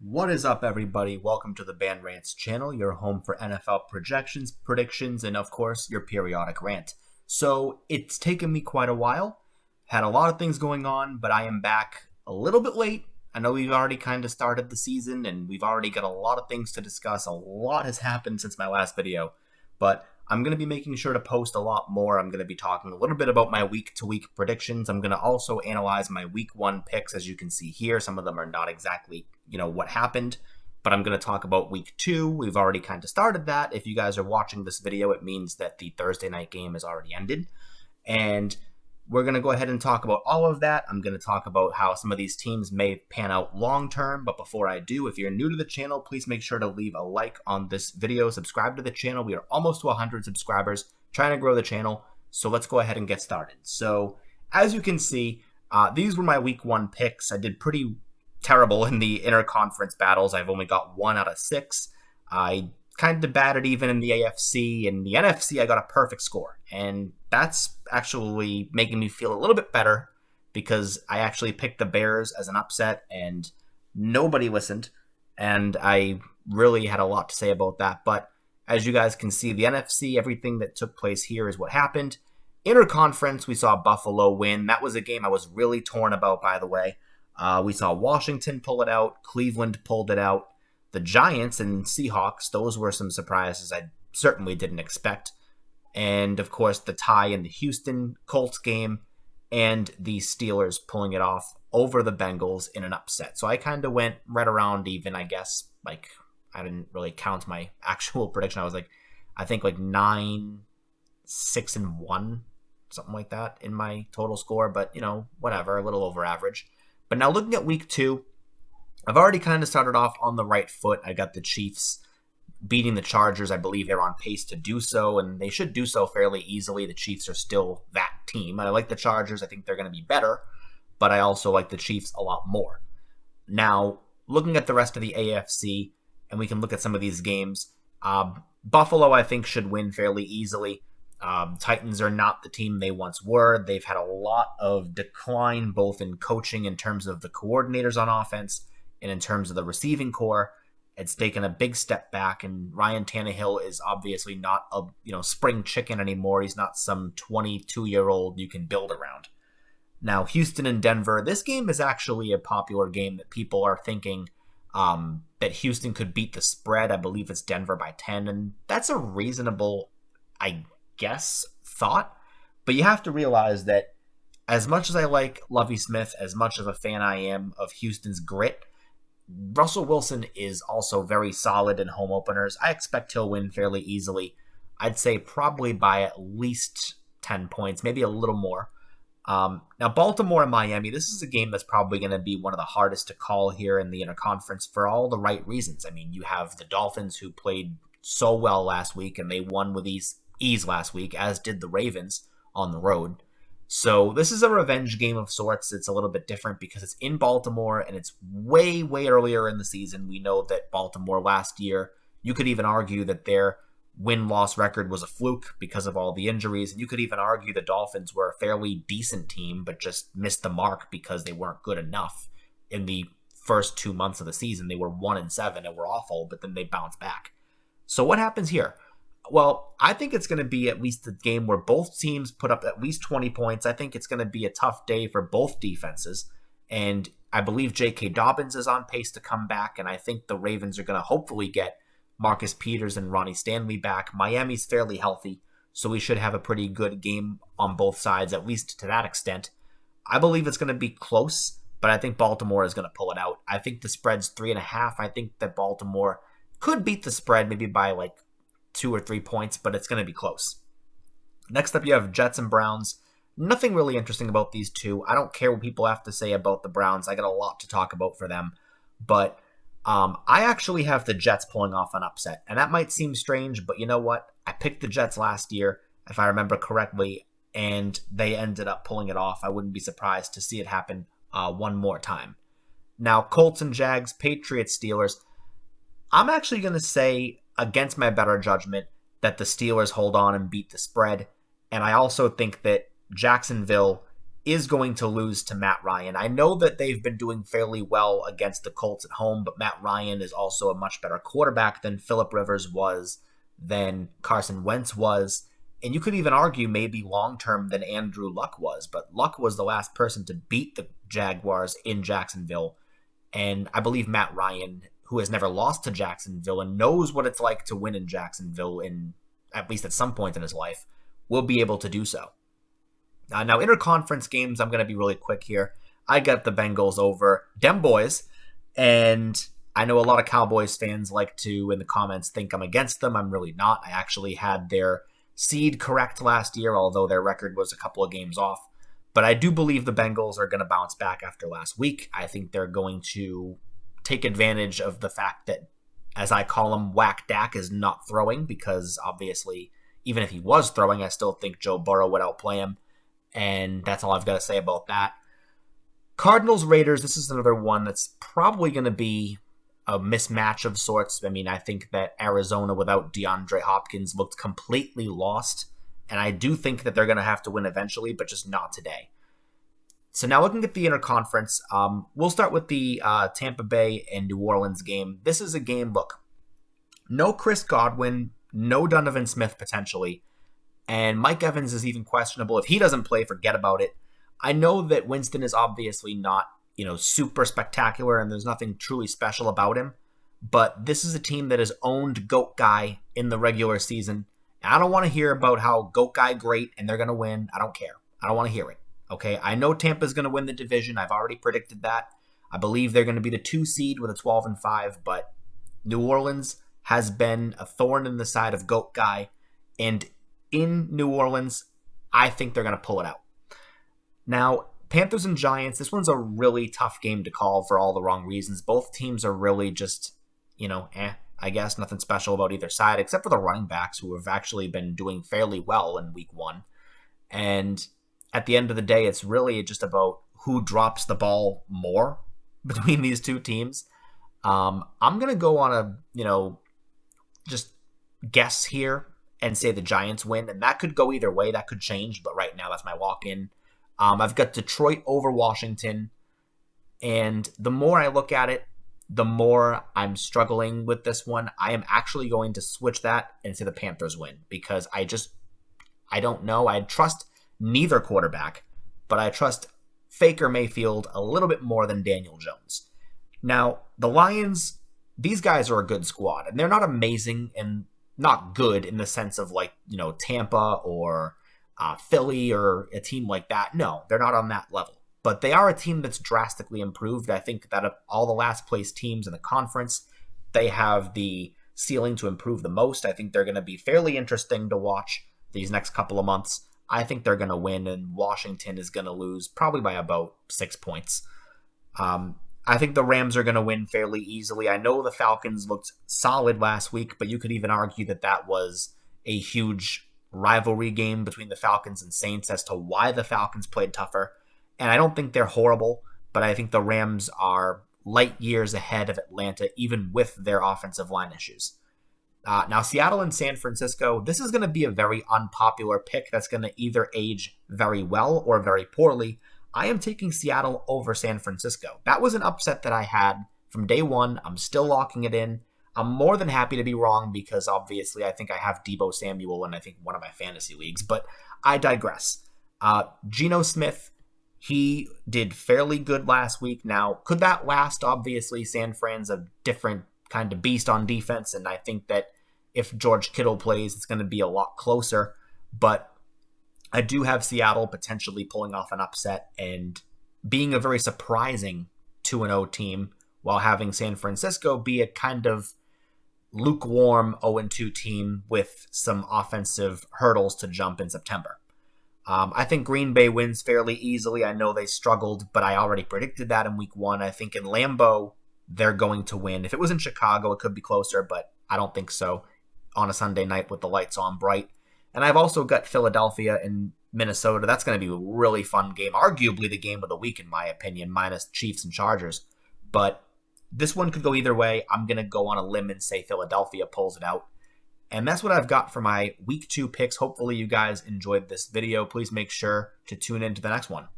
What is up, everybody? Welcome to the Band Rants channel, your home for NFL projections, predictions, and of course, your periodic rant. So, it's taken me quite a while. Had a lot of things going on, but I am back a little bit late. I know we've already kind of started the season, and we've already got a lot of things to discuss. A lot has happened since my last video, but I'm going to be making sure to post a lot more. I'm going to be talking a little bit about my week-to-week predictions. I'm going to also analyze my week one picks, as you can see here. Some of them are not exactly, what happened, but I'm going to talk about week two. We've already kind of started that. If you guys are watching this video, it means that the Thursday night game has already ended. And we're going to go ahead and talk about all of that. I'm going to talk about how some of these teams may pan out long term. But before I do, if you're new to the channel, please make sure to leave a like on this video. Subscribe to the channel. We are almost to 100 subscribers, trying to grow the channel. So let's go ahead and get started. So as you can see, these were my week one picks. I did pretty terrible in the interconference battles. I've only got 1 out of 6. I kind of batted even in the AFC. In the NFC, I got a perfect score. And that's actually making me feel a little bit better because I actually picked the Bears as an upset and nobody listened. And I really had a lot to say about that. But as you guys can see, the NFC, everything that took place here is what happened. Interconference, we saw Buffalo win. That was a game I was really torn about, by the way. We saw Washington pull it out. Cleveland pulled it out. The Giants and Seahawks, those were some surprises I certainly didn't expect. And, of course, the tie in the Houston Colts game and the Steelers pulling it off over the Bengals in an upset. So I kind of went right around even, I guess. Like, I didn't really count my actual prediction. I was I think 9, 6, and 1, something like that in my total score. But, whatever, a little over average. But now looking at week 2, I've already kind of started off on the right foot. I got the Chiefs beating the Chargers. I believe they're on pace to do so, and they should do so fairly easily. The Chiefs are still that team. I like the Chargers. I think they're going to be better, but I also like the Chiefs a lot more. Now, looking at the rest of the AFC, and we can look at some of these games, Buffalo, I think, should win fairly easily. Titans are not the team they once were. They've had a lot of decline, both in coaching in terms of the coordinators on offense and in terms of the receiving core. It's taken a big step back, and Ryan Tannehill is obviously not a spring chicken anymore. He's not some 22-year-old you can build around. Now, Houston and Denver, this game is actually a popular game that people are thinking that Houston could beat the spread. I believe it's Denver by 10, and that's a reasonable, I guess, thought. But you have to realize that as much as I like Lovie Smith, as much of a fan I am of Houston's grit, Russell Wilson is also very solid in home openers. I expect he'll win fairly easily. I'd say probably by at least 10 points, maybe a little more. Now, Baltimore and Miami, this is a game that's probably going to be one of the hardest to call here in the interconference for all the right reasons. I mean, you have the Dolphins, who played so well last week, and they won with ease last week, as did the Ravens on the road. So this is a revenge game of sorts. It's a little bit different because it's in Baltimore and it's way, way earlier in the season. We know that Baltimore last year, you could even argue that their win-loss record was a fluke because of all the injuries. And you could even argue the Dolphins were a fairly decent team, but just missed the mark because they weren't good enough. In the first 2 months of the season, they were 1-7 and were awful, but then they bounced back. So what happens here? Well, I think it's going to be at least a game where both teams put up at least 20 points. I think it's going to be a tough day for both defenses. And I believe J.K. Dobbins is on pace to come back. And I think the Ravens are going to hopefully get Marcus Peters and Ronnie Stanley back. Miami's fairly healthy, so we should have a pretty good game on both sides, at least to that extent. I believe it's going to be close, but I think Baltimore is going to pull it out. I think the spread's 3.5. I think that Baltimore could beat the spread maybe by 2 or 3 points, but it's going to be close. Next up, you have Jets and Browns. Nothing really interesting about these two. I don't care what people have to say about the Browns. I got a lot to talk about for them. But I actually have the Jets pulling off an upset. And that might seem strange, but you know what? I picked the Jets last year, if I remember correctly, and they ended up pulling it off. I wouldn't be surprised to see it happen one more time. Now, Colts and Jags, Patriots, Steelers. I'm actually going to say, against my better judgment, that the Steelers hold on and beat the spread. And I also think that Jacksonville is going to lose to Matt Ryan. I know that they've been doing fairly well against the Colts at home, but Matt Ryan is also a much better quarterback than Phillip Rivers was, than Carson Wentz was, and you could even argue maybe long-term than Andrew Luck was, but Luck was the last person to beat the Jaguars in Jacksonville, and I believe Matt Ryan, who has never lost to Jacksonville and knows what it's like to win in Jacksonville, in at least at some point in his life, will be able to do so. Now, interconference games, I'm going to be really quick here. I got the Bengals over Dem Boys, and I know a lot of Cowboys fans like to, in the comments, think I'm against them. I'm really not. I actually had their seed correct last year, although their record was a couple of games off. But I do believe the Bengals are going to bounce back after last week. I think they're going to take advantage of the fact that, as I call him, Whack Dak is not throwing, because obviously, even if he was throwing, I still think Joe Burrow would outplay him. And that's all I've got to say about that. Cardinals Raiders, this is another one that's probably going to be a mismatch of sorts. I mean, I think that Arizona without DeAndre Hopkins looked completely lost, and I do think that they're going to have to win eventually, but just not today. So now looking at the interconference, we'll start with the Tampa Bay and New Orleans game. This is a game, look, no Chris Godwin, no Donovan Smith potentially, and Mike Evans is even questionable. If he doesn't play, forget about it. I know that Winston is obviously not, super spectacular, and there's nothing truly special about him, but this is a team that has owned Goat Guy in the regular season. And I don't want to hear about how Goat Guy great and they're going to win. I don't care. I don't want to hear it. Okay, I know Tampa's going to win the division. I've already predicted that. I believe they're going to be the 2 seed with a 12-5, but New Orleans has been a thorn in the side of Goat Guy, and in New Orleans, I think they're going to pull it out. Now, Panthers and Giants, this one's a really tough game to call for all the wrong reasons. Both teams are really just, I guess nothing special about either side, except for the running backs, who have actually been doing fairly well in week 1. And at the end of the day, it's really just about who drops the ball more between these two teams. I'm going to go on a, just guess here and say the Giants win, and that could go either way. That could change, but right now that's my walk-in. I've got Detroit over Washington, and the more I look at it, the more I'm struggling with this one. I am actually going to switch that and say the Panthers win, because I don't know. I trust neither quarterback, but I trust Faker Mayfield a little bit more than Daniel Jones. Now, the Lions, these guys are a good squad, and they're not amazing and not good in the sense of Tampa or Philly or a team like that. No, they're not on that level. But they are a team that's drastically improved. I think that of all the last place teams in the conference, they have the ceiling to improve the most. I think they're going to be fairly interesting to watch these next couple of months. I think they're going to win, and Washington is going to lose probably by about 6 points. I think the Rams are going to win fairly easily. I know the Falcons looked solid last week, but you could even argue that that was a huge rivalry game between the Falcons and Saints as to why the Falcons played tougher. And I don't think they're horrible, but I think the Rams are light years ahead of Atlanta, even with their offensive line issues. Now, Seattle and San Francisco, this is going to be a very unpopular pick that's going to either age very well or very poorly. I am taking Seattle over San Francisco. That was an upset that I had from day one. I'm still locking it in. I'm more than happy to be wrong, because obviously I think I have Deebo Samuel in I think one of my fantasy leagues, but I digress. Geno Smith, he did fairly good last week. Now, could that last? Obviously, San Fran's a different kind of beast on defense, and I think that if George Kittle plays, it's going to be a lot closer, but I do have Seattle potentially pulling off an upset and being a very surprising 2-0 team, while having San Francisco be a kind of lukewarm 0-2 team with some offensive hurdles to jump in September. I think Green Bay wins fairly easily. I know they struggled, but I already predicted that in week 1. I think in Lambeau, they're going to win. If it was in Chicago, it could be closer, but I don't think so on a Sunday night with the lights on bright. And I've also got Philadelphia and Minnesota. That's going to be a really fun game. Arguably the game of the week, in my opinion, minus Chiefs and Chargers. But this one could go either way. I'm going to go on a limb and say Philadelphia pulls it out. And that's what I've got for my week 2 picks. Hopefully you guys enjoyed this video. Please make sure to tune in to the next one.